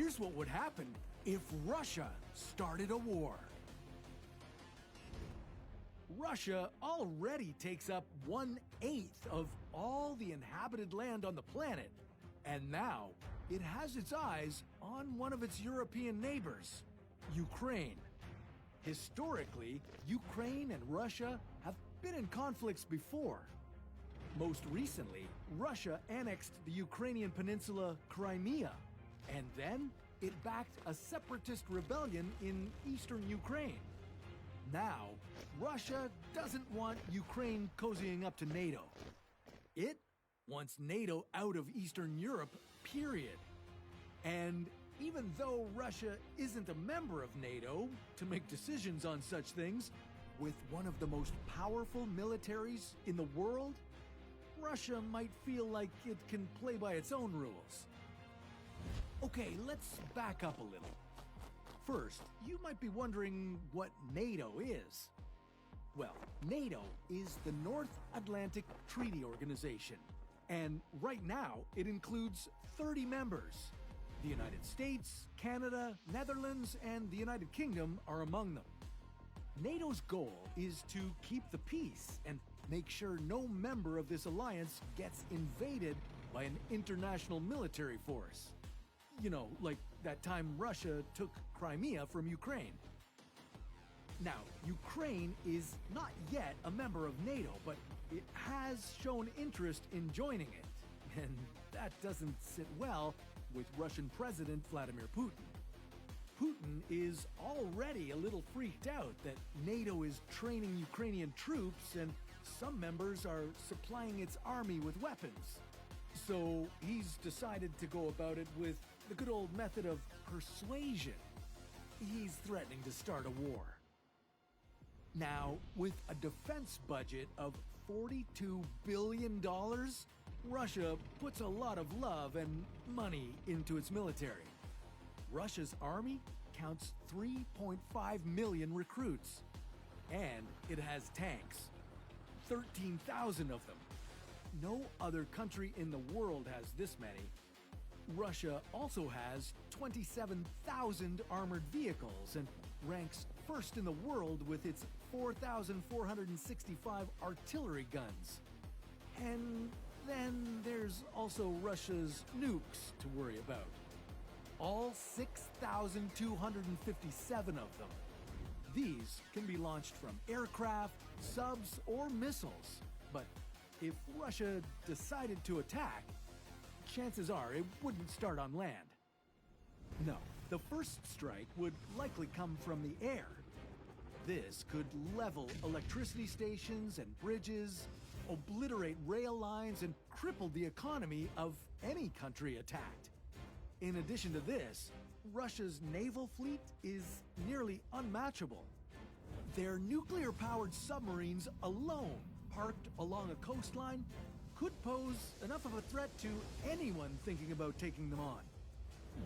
Here's what would happen if Russia started a war. Russia already takes up 1/8 of all the inhabited land on the planet, and now it has its eyes on one of its European neighbors, Ukraine. Historically, Ukraine and Russia have been in conflicts before. Most recently, Russia annexed the Ukrainian peninsula Crimea, and then it backed a separatist rebellion in eastern Ukraine. Now, Russia doesn't want Ukraine cozying up to NATO. It wants NATO out of Eastern Europe, period. And even though Russia isn't a member of NATO to make decisions on such things, with one of the most powerful militaries in the world, Russia might feel like it can play by its own rules. Okay, let's back up a little. First, you might be wondering what NATO is. Well, NATO is the North Atlantic Treaty Organization, and right now it includes 30 members. The United States, Canada, Netherlands, and the United Kingdom are among them. NATO's goal is to keep the peace and make sure no member of this alliance gets invaded by an international military force. You know, like that time Russia took Crimea from Ukraine. Now, Ukraine is not yet a member of NATO, but it has shown interest in joining it. And that doesn't sit well with Russian President Vladimir Putin. Putin is already a little freaked out that NATO is training Ukrainian troops and some members are supplying its army with weapons. So he's decided to go about it with the good old method of persuasion. He's threatening to start a war. Now, with a defense budget of $42 billion, Russia puts a lot of love and money into its military. Russia's army counts 3.5 million recruits, and it has tanks, 13,000 of them. No other country in the world has this many. Russia also has 27,000 armored vehicles and ranks first in the world with its 4,465 artillery guns. And then there's also Russia's nukes to worry about. All 6,257 of them. These can be launched from aircraft, subs, or missiles. But if Russia decided to attack, chances are it wouldn't start on land. No, the first strike would likely come from the air. This could level electricity stations and bridges, obliterate rail lines, and cripple the economy of any country attacked. In addition to this, Russia's naval fleet is nearly unmatchable. Their nuclear-powered submarines alone, parked along a coastline, could pose enough of a threat to anyone thinking about taking them on.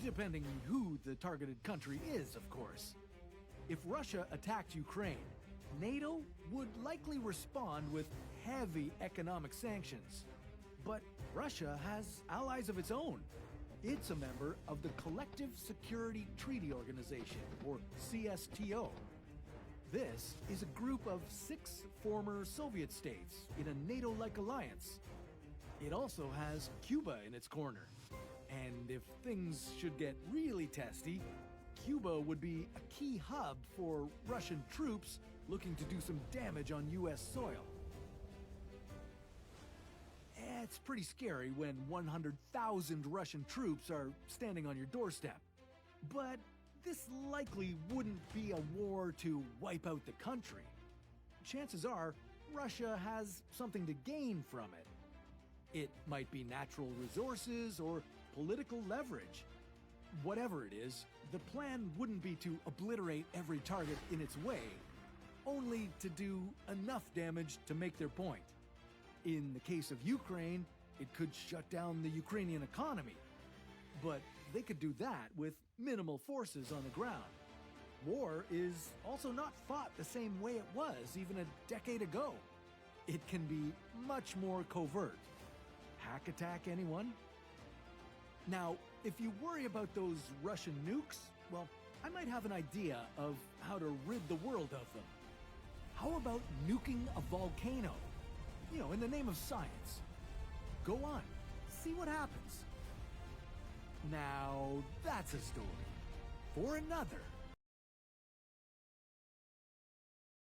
Depending who the targeted country is, of course. If Russia attacked Ukraine, NATO would likely respond with heavy economic sanctions. But Russia has allies of its own. It's a member of the Collective Security Treaty Organization, or CSTO. This is a group of 6 former Soviet states in a NATO-like alliance. It also has Cuba in its corner. And if things should get really testy, Cuba would be a key hub for Russian troops looking to do some damage on US soil. It's pretty scary when 100,000 Russian troops are standing on your doorstep. But this likely wouldn't be a war to wipe out the country. Chances are, Russia has something to gain from it. It might be natural resources or political leverage. Whatever it is, the plan wouldn't be to obliterate every target in its way, only to do enough damage to make their point. In the case of Ukraine, it could shut down the Ukrainian economy. But they could do that with minimal forces on the ground. War is also not fought the same way it was even a decade ago. It can be much more covert. Hack attack, anyone? Now, if you worry about those Russian nukes, well, I might have an idea of how to rid the world of them. How about nuking a volcano? You know, in the name of science. Go on, see what happens. Now, that's a story for another